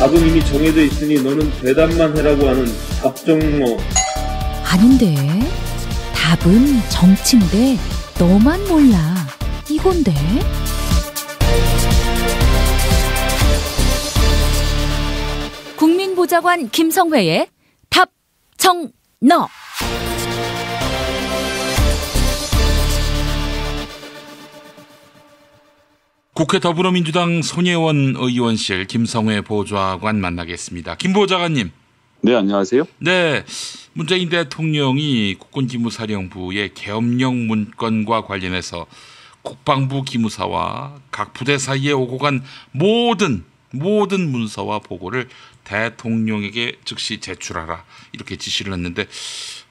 답은 이미 정해져 있으니 너는 대답만 해라고 하는 답정너. 아닌데. 답은 정치인데 너만 몰라. 이건데. 국민보좌관 김성회의 답정너. 국회 더불어민주당 손혜원 의원실 김성회 보좌관 만나겠습니다. 김 보좌관님. 네, 안녕하세요. 네, 문재인 대통령이 국군기무사령부의 계엄령 문건과 관련해서 국방부 기무사와 각 부대 사이에 오고 간 모든 문서와 보고를 대통령에게 즉시 제출하라 이렇게 지시를 했는데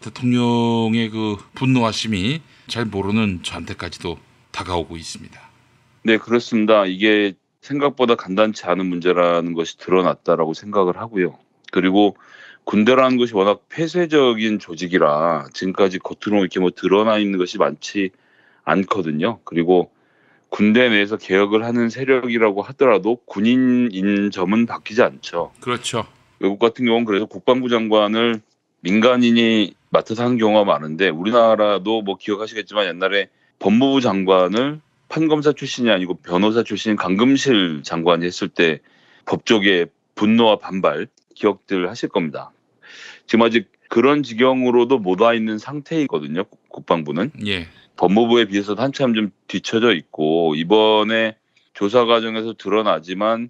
대통령의 그 분노하심이 잘 모르는 저한테까지도 다가오고 있습니다. 네, 그렇습니다. 이게 생각보다 간단치 않은 문제라는 것이 드러났다라고 생각을 하고요. 그리고 군대라는 것이 워낙 폐쇄적인 조직이라 지금까지 겉으로 이렇게 드러나 있는 것이 많지 않거든요. 그리고 군대 내에서 개혁을 하는 세력이라고 하더라도 군인인 점은 바뀌지 않죠. 그렇죠. 외국 같은 경우는 그래서 국방부 장관을 민간인이 맡아서 하는 경우가 많은데 우리나라도 기억하시겠지만 옛날에 법무부 장관을 판검사 출신이 아니고 변호사 출신 강금실 장관이 했을 때 법조계의 분노와 반발 기억들 하실 겁니다. 지금 아직 그런 지경으로도 못 와 있는 상태이거든요. 국방부는. 예. 법무부에 비해서도 한참 좀 뒤처져 있고 이번에 조사 과정에서 드러나지만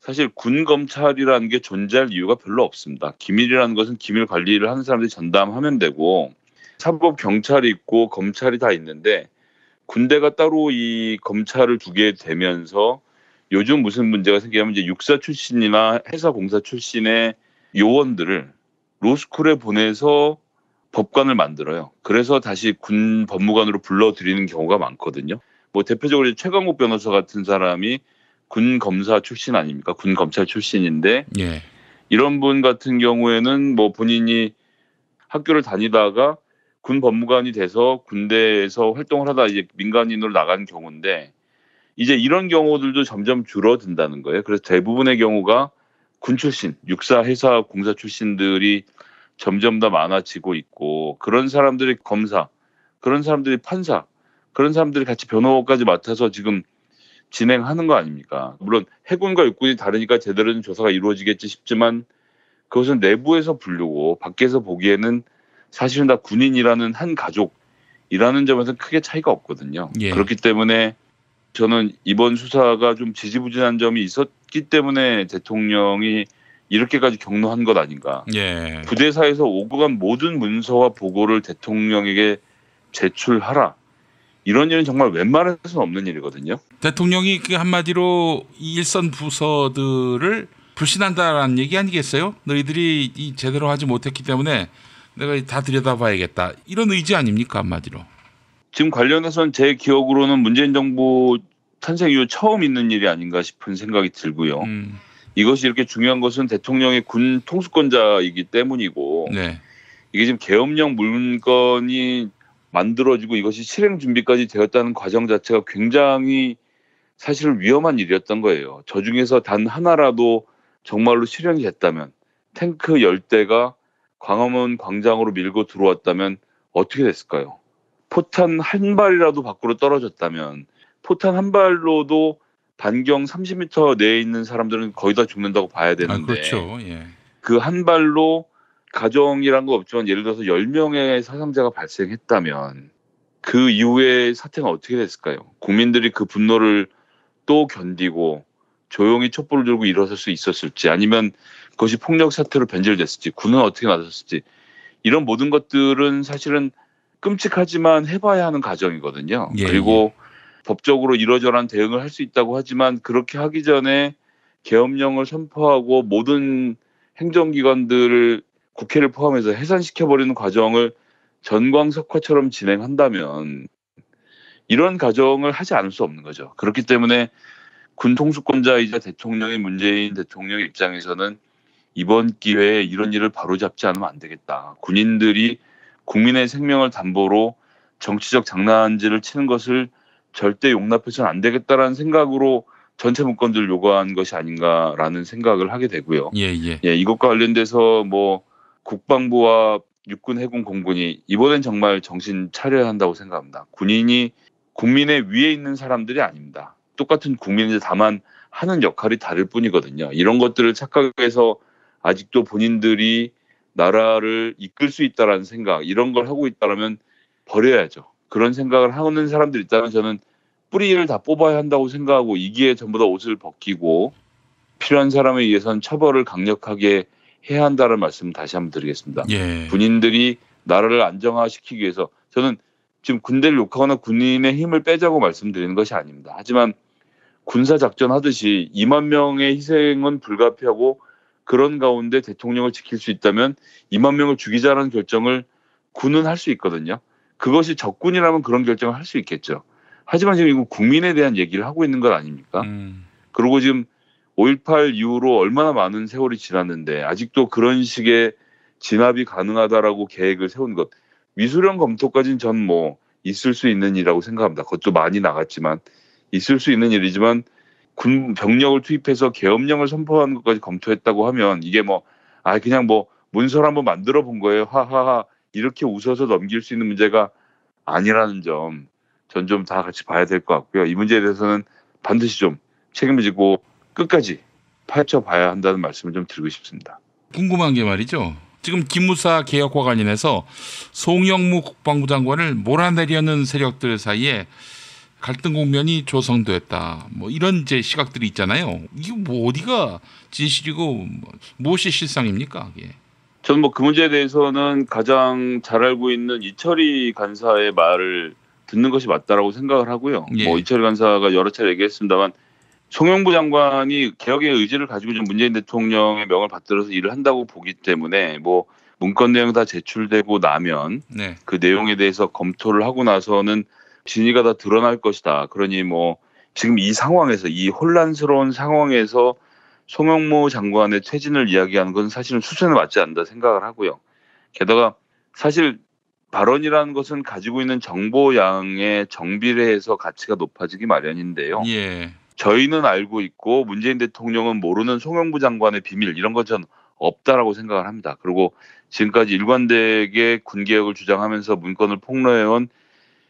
사실 군 검찰이라는 게 존재할 이유가 별로 없습니다. 기밀이라는 것은 기밀 관리를 하는 사람들이 전담하면 되고 사법 경찰이 있고 검찰이 다 있는데 군대가 따로 이 검찰을 두게 되면서 요즘 무슨 문제가 생기냐면 이제 육사 출신이나 해사공사 출신의 요원들을 로스쿨에 보내서 법관을 만들어요. 그래서 다시 군 법무관으로 불러들이는 경우가 많거든요. 대표적으로 최강욱 변호사 같은 사람이 군 검사 출신 아닙니까? 군 검찰 출신인데 예. 이런 분 같은 경우에는 본인이 학교를 다니다가 군 법무관이 돼서 군대에서 활동을 하다 이제 민간인으로 나간 경우인데 이제 이런 경우들도 점점 줄어든다는 거예요. 그래서 대부분의 경우가 군 출신, 육사, 해사, 공사 출신들이 점점 더 많아지고 있고 그런 사람들이 검사, 그런 사람들이 판사, 그런 사람들이 같이 변호까지 맡아서 지금 진행하는 거 아닙니까? 물론 해군과 육군이 다르니까 제대로 된 조사가 이루어지겠지 싶지만 그것은 내부에서 부르고 밖에서 보기에는 사실은 다 군인이라는 한 가족이라는 점에서 크게 차이가 없거든요. 예. 그렇기 때문에 저는 이번 수사가 좀 지지부진한 점이 있었기 때문에 대통령이 이렇게까지 격노한 것 아닌가. 예. 부대사에서 오고 간 모든 문서와 보고를 대통령에게 제출하라. 이런 일은 정말 웬만해서는 없는 일이거든요. 대통령이 그 한마디로 이 일선 부서들을 불신한다라는 얘기 아니겠어요? 너희들이 이 제대로 하지 못했기 때문에 내가 다 들여다봐야겠다. 이런 의지 아닙니까 한마디로? 지금 관련해서는 제 기억으로는 문재인 정부 탄생 이후 처음 있는 일이 아닌가 싶은 생각이 들고요. 이것이 이렇게 중요한 것은 대통령의 군 통수권자이기 때문이고 네. 이게 지금 계엄령 문건이 만들어지고 이것이 실행 준비까지 되었다는 과정 자체가 굉장히 사실 위험한 일이었던 거예요. 저 중에서 단 하나라도 정말로 실행이 됐다면 탱크 10대가 광화문 광장으로 밀고 들어왔다면 어떻게 됐을까요? 포탄 한 발이라도 밖으로 떨어졌다면 포탄 한 발로도 반경 30m 내에 있는 사람들은 거의 다 죽는다고 봐야 되는데 그렇죠. 예. 그 한 발로 가정이란 거 없지만 예를 들어서 10명의 사상자가 발생했다면 그 이후에 사태는 어떻게 됐을까요? 국민들이 그 분노를 또 견디고 조용히 촛불을 들고 일어설 수 있었을지 아니면 그것이 폭력 사태로 변질됐을지 군은 어떻게 나섰을지 이런 모든 것들은 사실은 끔찍하지만 해봐야 하는 과정이거든요. 예, 그리고 법적으로 이러저러한 대응을 할 수 있다고 하지만 그렇게 하기 전에 계엄령을 선포하고 모든 행정기관들을 국회를 포함해서 해산시켜버리는 과정을 전광석화처럼 진행한다면 이런 과정을 하지 않을 수 없는 거죠. 그렇기 때문에 군 통수권자이자 대통령인 문재인 대통령 입장에서는 이번 기회에 이런 일을 바로잡지 않으면 안 되겠다. 군인들이 국민의 생명을 담보로 정치적 장난질을 치는 것을 절대 용납해서는 안 되겠다라는 생각으로 전체 문건들을 요구한 것이 아닌가라는 생각을 하게 되고요. 예, 예. 예, 이것과 관련돼서 뭐 국방부와 육군, 해군, 공군이 이번엔 정말 정신 차려야 한다고 생각합니다. 군인이 국민의 위에 있는 사람들이 아닙니다. 똑같은 국민인데 다만 하는 역할이 다를 뿐이거든요. 이런 것들을 착각해서 아직도 본인들이 나라를 이끌 수 있다라는 생각, 이런 걸 하고 있다면 버려야죠. 그런 생각을 하는 사람들이 있다면 저는 뿌리를 다 뽑아야 한다고 생각하고 이기에 전부 다 옷을 벗기고 필요한 사람에 의해서는 처벌을 강력하게 해야 한다는 말씀을 다시 한번 드리겠습니다. 예. 군인들이 나라를 안정화시키기 위해서 저는 지금 군대를 욕하거나 군인의 힘을 빼자고 말씀드리는 것이 아닙니다. 하지만 군사작전 하듯이 2만 명의 희생은 불가피하고 그런 가운데 대통령을 지킬 수 있다면 2만 명을 죽이자라는 결정을 군은 할 수 있거든요. 그것이 적군이라면 그런 결정을 할 수 있겠죠. 하지만 지금 이거 국민에 대한 얘기를 하고 있는 것 아닙니까? 그리고 지금 5.18 이후로 얼마나 많은 세월이 지났는데 아직도 그런 식의 진압이 가능하다라고 계획을 세운 것. 위수령 검토까지는 전 뭐 있을 수 있는 일이라고 생각합니다. 그것도 많이 나갔지만 있을 수 있는 일이지만 군 병력을 투입해서 계엄령을 선포하는 것까지 검토했다고 하면 이게 뭐 그냥 뭐 문서를 한번 만들어 본 거예요. 하하하 이렇게 웃어서 넘길 수 있는 문제가 아니라는 점 전 좀 다 같이 봐야 될 것 같고요. 이 문제에 대해서는 반드시 좀 책임을 지고 끝까지 파헤쳐 봐야 한다는 말씀을 좀 드리고 싶습니다. 궁금한 게 말이죠. 지금 기무사 개혁과 관련해서 송영무 국방부 장관을 몰아내려는 세력들 사이에 갈등 국면이 조성됐다. 뭐 이런 이제 시각들이 있잖아요. 이게 뭐 어디가 진실이고 무엇이 실상입니까? 예. 저는 뭐 그 문제에 대해서는 가장 잘 알고 있는 이철희 간사의 말을 듣는 것이 맞다라고 생각을 하고요. 예. 뭐 이철희 간사가 여러 차례 얘기했습니다만 송영무 장관이 개혁의 의지를 가지고 좀 문재인 대통령의 명을 받들어서 일을 한다고 보기 때문에 뭐 문건 내용 다 제출되고 나면 네. 그 내용에 대해서 검토를 하고 나서는 진위가 다 드러날 것이다. 그러니 뭐 지금 이 상황에서 이 혼란스러운 상황에서 송영무 장관의 퇴진을 이야기하는 건 사실은 수순에 맞지 않는다 생각을 하고요. 게다가 사실 발언이라는 것은 가지고 있는 정보량에 정비례해서 가치가 높아지기 마련인데요. 예. 저희는 알고 있고 문재인 대통령은 모르는 송영무 장관의 비밀 이런 건 전 없다라고 생각을 합니다. 그리고 지금까지 일관되게 군개혁을 주장하면서 문건을 폭로해온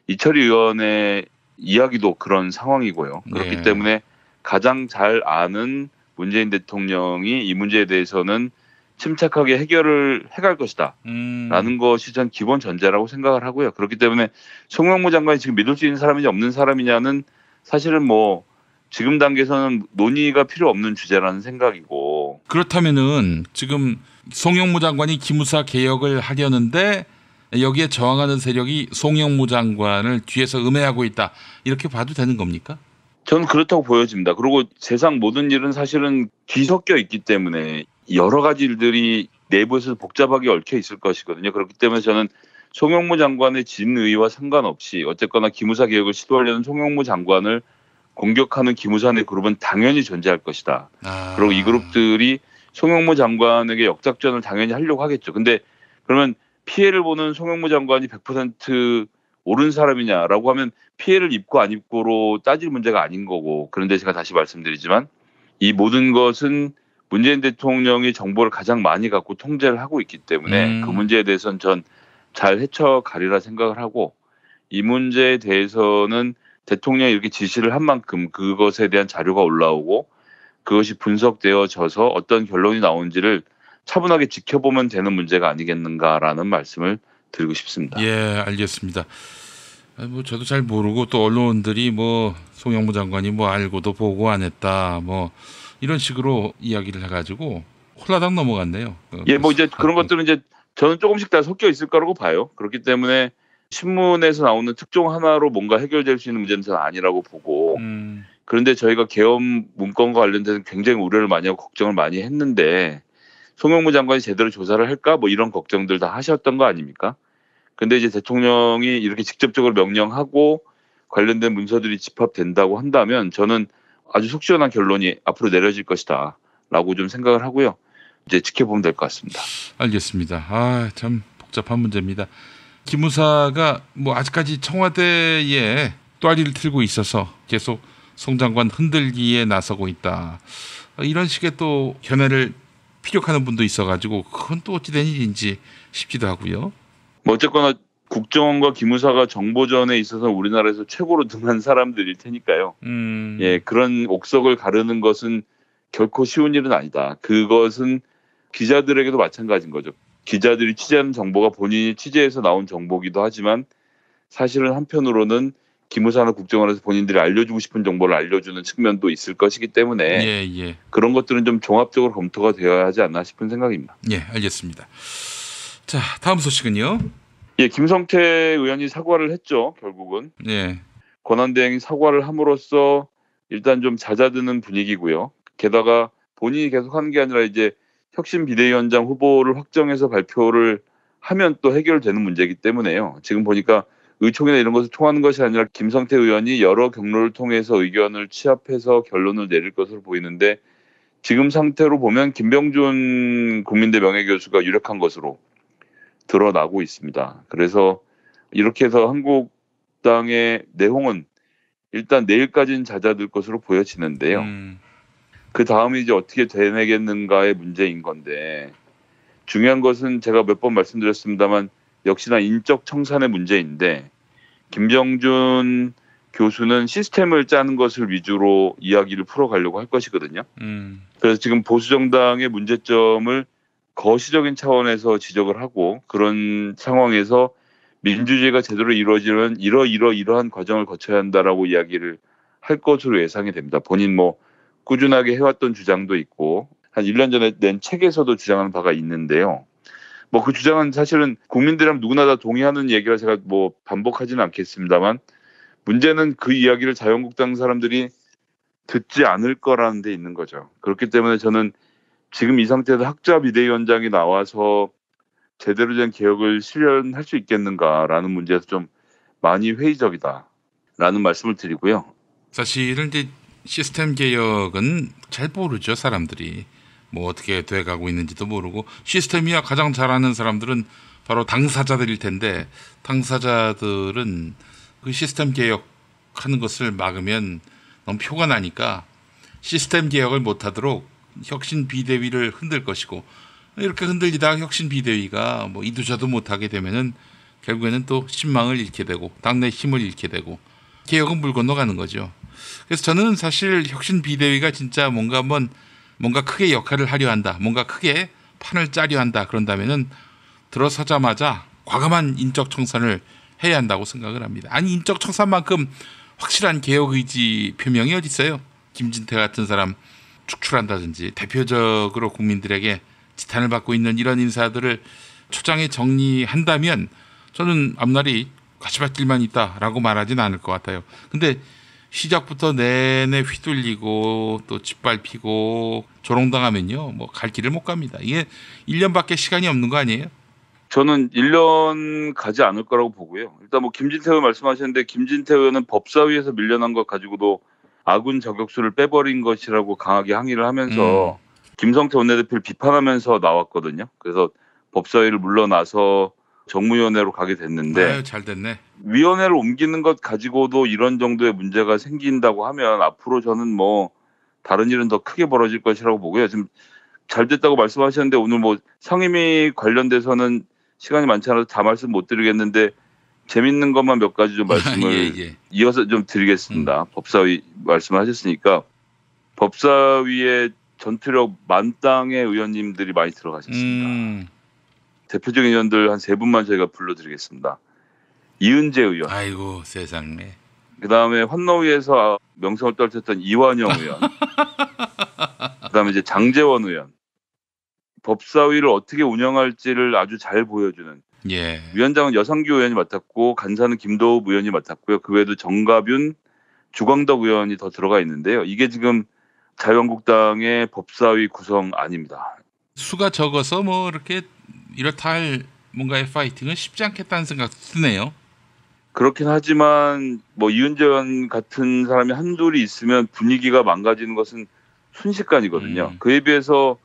이철희 의원의 이야기도 그런 상황이고요. 그렇기 네. 때문에 가장 잘 아는 문재인 대통령이 이 문제에 대해서는 침착하게 해결을 해갈 것이다 라는 것이 전 기본 전제라고 생각을 하고요. 그렇기 때문에 송영무 장관이 지금 믿을 수 있는 사람이냐 없는 사람이냐는 사실은 뭐 지금 단계에서는 논의가 필요 없는 주제라는 생각이고. 그렇다면은 지금 송영무 장관이 기무사 개혁을 하려는데 여기에 저항하는 세력이 송영무 장관을 뒤에서 음해하고 있다. 이렇게 봐도 되는 겁니까? 저는 그렇다고 보여집니다. 그리고 세상 모든 일은 사실은 뒤섞여 있기 때문에 여러 가지 일들이 내부에서 복잡하게 얽혀 있을 것이거든요. 그렇기 때문에 저는 송영무 장관의 진의와 상관없이 어쨌거나 기무사 개혁을 시도하려는 송영무 장관을 공격하는 기무사 내 그룹은 당연히 존재할 것이다. 그리고 이 그룹들이 송영무 장관에게 역작전을 당연히 하려고 하겠죠. 근데 그러면 피해를 보는 송영무 장관이 100% 옳은 사람이냐라고 하면 피해를 입고 안 입고로 따질 문제가 아닌 거고, 그런데 제가 다시 말씀드리지만 이 모든 것은 문재인 대통령이 정보를 가장 많이 갖고 통제를 하고 있기 때문에 그 문제에 대해서는 전 잘 헤쳐가리라 생각을 하고, 이 문제에 대해서는 대통령이 이렇게 지시를 한 만큼 그것에 대한 자료가 올라오고 그것이 분석되어져서 어떤 결론이 나온지를 차분하게 지켜보면 되는 문제가 아니겠는가라는 말씀을 드리고 싶습니다. 예, 알겠습니다. 뭐 저도 잘 모르고 또 언론들이 뭐 송영무 장관이 뭐 알고도 보고 안 했다 뭐 이런 식으로 이야기를 해가지고 홀라당 넘어갔네요. 예, 뭐 이제 그런 것들은 이제 저는 조금씩 다 섞여 있을 거라고 봐요. 그렇기 때문에 신문에서 나오는 특종 하나로 뭔가 해결될 수 있는 문제는 저는 아니라고 보고, 그런데 저희가 계엄 문건과 관련돼서 굉장히 우려를 많이 하고 걱정을 많이 했는데 송영무 장관이 제대로 조사를 할까 뭐 이런 걱정들 다 하셨던 거 아닙니까? 근데 이제 대통령이 이렇게 직접적으로 명령하고 관련된 문서들이 집합된다고 한다면 저는 아주 속 시원한 결론이 앞으로 내려질 것이다 라고 좀 생각을 하고요. 이제 지켜보면 될 것 같습니다. 알겠습니다. 참 복잡한 문제입니다. 기무사가 뭐 아직까지 청와대에 또아리를 틀고 있어서 계속 송 장관 흔들기에 나서고 있다. 이런 식의 또 견해를 피력하는 분도 있어가지고 그건 또 어찌된 일인지 싶기도 하고요. 뭐 어쨌거나 국정원과 기무사가 정보전에 있어서 우리나라에서 최고로 등한 사람들일 테니까요. 예, 그런 옥석을 가르는 것은 결코 쉬운 일은 아니다. 그것은 기자들에게도 마찬가지인 거죠. 기자들이 취재하는 정보가 본인이 취재해서 나온 정보기도 하지만 사실은 한편으로는 기무사나 국정원에서 본인들이 알려주고 싶은 정보를 알려주는 측면도 있을 것이기 때문에 그런 것들은 좀 종합적으로 검토가 되어야 하지 않나 싶은 생각입니다. 예, 알겠습니다. 자, 다음 소식은요. 예, 김성태 의원이 사과를 했죠. 결국은. 예. 권한대행이 사과를 함으로써 일단 좀 잦아드는 분위기고요. 게다가 본인이 계속 하는 게 아니라 이제 혁신 비대위원장 후보를 확정해서 발표를 하면 또 해결되는 문제이기 때문에요. 지금 보니까 의총이나 이런 것을 통하는 것이 아니라 김성태 의원이 여러 경로를 통해서 의견을 취합해서 결론을 내릴 것으로 보이는데 지금 상태로 보면 김병준 국민대 명예교수가 유력한 것으로 드러나고 있습니다. 그래서 이렇게 해서 한국당의 내홍은 일단 내일까지는 잦아들 것으로 보여지는데요. 그 다음에 이제 어떻게 되내겠는가의 문제인 건데 중요한 것은 제가 몇 번 말씀드렸습니다만 역시나 인적 청산의 문제인데 김병준 교수는 시스템을 짜는 것을 위주로 이야기를 풀어가려고 할 것이거든요. 그래서 지금 보수정당의 문제점을 거시적인 차원에서 지적을 하고 그런 상황에서 민주주의가 제대로 이루어지면 이러한 과정을 거쳐야 한다라고 이야기를 할 것으로 예상이 됩니다. 본인 뭐 꾸준하게 해왔던 주장도 있고 한 1년 전에 낸 책에서도 주장하는 바가 있는데요. 뭐 그 주장은 사실은 국민들이랑 누구나 다 동의하는 얘기라 제가 뭐 반복하지는 않겠습니다만 문제는 그 이야기를 자유한국당 사람들이 듣지 않을 거라는 데 있는 거죠. 그렇기 때문에 저는 지금 이 상태에서 학자 비대위원장이 나와서 제대로 된 개혁을 실현할 수 있겠는가라는 문제에서 좀 많이 회의적이다라는 말씀을 드리고요. 사실은 이제 시스템 개혁은 잘 모르죠, 사람들이. 뭐 어떻게 돼가고 있는지도 모르고 시스템이야 가장 잘 아는 사람들은 바로 당사자들일 텐데 당사자들은 그 시스템 개혁하는 것을 막으면 너무 표가 나니까 시스템 개혁을 못하도록 혁신 비대위를 흔들 것이고 이렇게 흔들리다가 혁신 비대위가 뭐 이도저도 못하게 되면은 결국에는 또 신망을 잃게 되고 당내 힘을 잃게 되고 개혁은 물 건너가는 거죠. 그래서 저는 사실 혁신 비대위가 진짜 뭔가 크게 역할을 하려 한다. 뭔가 크게 판을 짜려 한다. 그런다면은 들어서자마자 과감한 인적 청산을 해야 한다고 생각을 합니다. 아니 인적 청산만큼 확실한 개혁 의지 표명이 어디 있어요? 김진태 같은 사람 축출한다든지 대표적으로 국민들에게 지탄을 받고 있는 이런 인사들을 초장에 정리한다면 저는 앞날이 가시밭길만 있다라고 말하진 않을 것 같아요. 근데 시작부터 내내 휘둘리고 또 짓밟히고 조롱당하면요. 뭐 갈 길을 못 갑니다. 이게 1년밖에 시간이 없는 거 아니에요? 저는 1년 가지 않을 거라고 보고요. 일단 뭐 김진태 의원 말씀하셨는데 김진태 의원은 법사위에서 밀려난 것 가지고도 아군 저격수를 빼버린 것이라고 강하게 항의를 하면서 김성태 원내대표를 비판하면서 나왔거든요. 그래서 법사위를 물러나서 정무위원회로 가게 됐는데 아유, 잘 됐네. 위원회를 옮기는 것 가지고도 이런 정도의 문제가 생긴다고 하면 앞으로 저는 뭐 다른 일은 더 크게 벌어질 것이라고 보고요. 지금 잘 됐다고 말씀하셨는데 오늘 뭐 상임위 관련돼서는 시간이 많지 않아서 다 말씀 못 드리겠는데 재밌는 것만 몇 가지 좀 말씀을 이어서 좀 드리겠습니다. 법사위 말씀하셨으니까 법사위에 전투력 만땅의 의원님들이 많이 들어가셨습니다. 대표적인 의원들 한 3분만 저희가 불러드리겠습니다. 이은재 의원. 아이고 세상에. 그다음에 환노위에서 명성을 떨쳤던 이완영 의원. 그다음에 이제 장제원 의원. 법사위를 어떻게 운영할지를 아주 잘 보여주는. 위원장은 여상규 의원이 맡았고 간사는 김도읍 의원이 맡았고요. 그 외에도 정가뷴, 주광덕 의원이 더 들어가 있는데요. 이게 지금 자유한국당의 법사위 구성안입니다. 수가 적어서 뭐 이렇다 할 뭔가의 파이팅은 쉽지 않겠다는 생각도 드네요. 그렇긴 하지만 뭐 이은재 의원 같은 사람이 한둘이 있으면 분위기가 망가지는 것은 순식간이거든요. 그에 비해서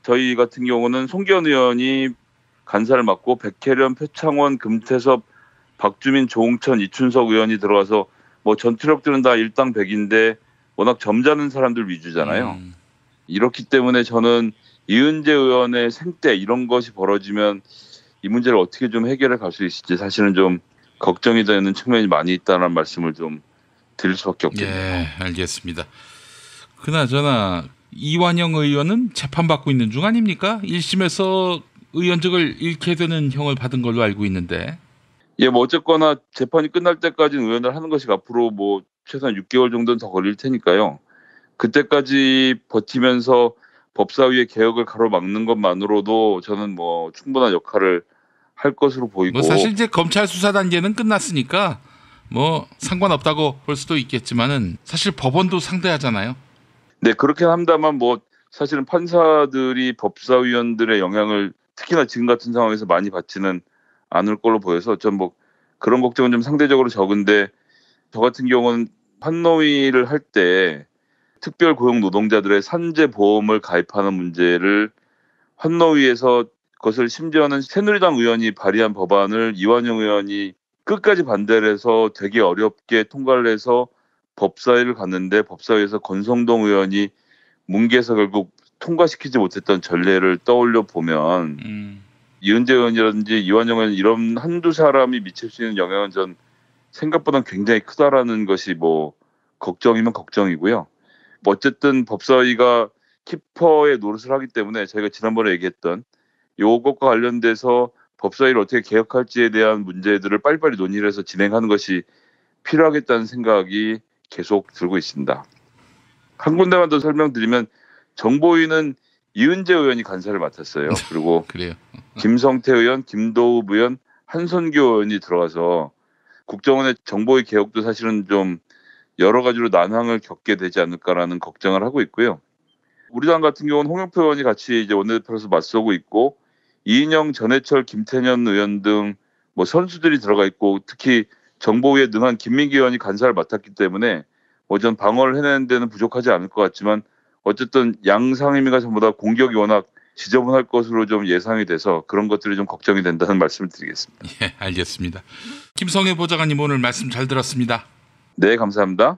저희 같은 경우는 송기현 의원이 간사를 맡고 백혜련, 표창원, 금태섭, 박주민, 조홍천, 이춘석 의원이 들어가서 뭐 전투력들은 다 일당백인데 워낙 점잖은 사람들 위주잖아요. 이렇기 때문에 저는 이은재 의원의 생때 이런 것이 벌어지면 이 문제를 어떻게 좀 해결해 갈 수 있을지 사실은 좀 걱정이 되는 측면이 많이 있다는 말씀을 좀 드릴 수밖에 없겠네요. 예, 알겠습니다. 그나저나 이완영 의원은 재판받고 있는 중 아닙니까? 1심에서 의원직을 잃게 되는 형을 받은 걸로 알고 있는데. 예, 뭐 어쨌거나 재판이 끝날 때까지는 의원을 하는 것이 앞으로 뭐 최소한 6개월 정도는 더 걸릴 테니까요. 그때까지 버티면서 법사위의 개혁을 가로막는 것만으로도 저는 뭐 충분한 역할을 할 것으로 보이고. 뭐 사실 이제 검찰 수사 단계는 끝났으니까 뭐 상관없다고 볼 수도 있겠지만은 사실 법원도 상대하잖아요. 네, 그렇긴 합니다만 뭐 사실은 판사들이 법사위원들의 영향을 특히나 지금 같은 상황에서 많이 받지는 않을 걸로 보여서 좀 뭐 그런 걱정은 좀 상대적으로 적은데, 저 같은 경우는 판노위를 할 때 특별 고용 노동자들의 산재 보험을 가입하는 문제를 판노위에서 그것을 심지어는 새누리당 의원이 발의한 법안을 이완영 의원이 끝까지 반대를 해서 되게 어렵게 통과를 해서 법사위를 갔는데 법사위에서 권성동 의원이 뭉개서 결국 통과시키지 못했던 전례를 떠올려 보면 이은재 의원이라든지 이완영 의원 이런 한두 사람이 미칠 수 있는 영향은 전 생각보다 굉장히 크다라는 것이 뭐 걱정이면 걱정이고요. 뭐 어쨌든 법사위가 키퍼의 노릇을 하기 때문에 저희가 지난번에 얘기했던 요것과 관련돼서 법사위를 어떻게 개혁할지에 대한 문제들을 빨리빨리 논의를 해서 진행하는 것이 필요하겠다는 생각이 계속 들고 있습니다. 한 군데만 더 설명드리면 정보위는 이은재 의원이 간사를 맡았어요. 그리고 그래요. 김성태 의원, 김도읍 의원, 한선교 의원이 들어가서 국정원의 정보위 개혁도 사실은 좀 여러 가지로 난항을 겪게 되지 않을까라는 걱정을 하고 있고요. 우리 당 같은 경우는 홍영표 의원이 같이 이제 원내대표로서 맞서고 있고, 이인영, 전해철, 김태년 의원 등 뭐 선수들이 들어가 있고, 특히 정보위에 능한 김민기 의원이 간사를 맡았기 때문에 뭐 전 방어를 해내는 데는 부족하지 않을 것 같지만, 어쨌든 양 상임위가 전부 다 공격이 워낙 지저분할 것으로 좀 예상이 돼서 그런 것들이 좀 걱정이 된다는 말씀을 드리겠습니다. 예, 알겠습니다. 김성회 보좌관님 오늘 말씀 잘 들었습니다. 네, 감사합니다.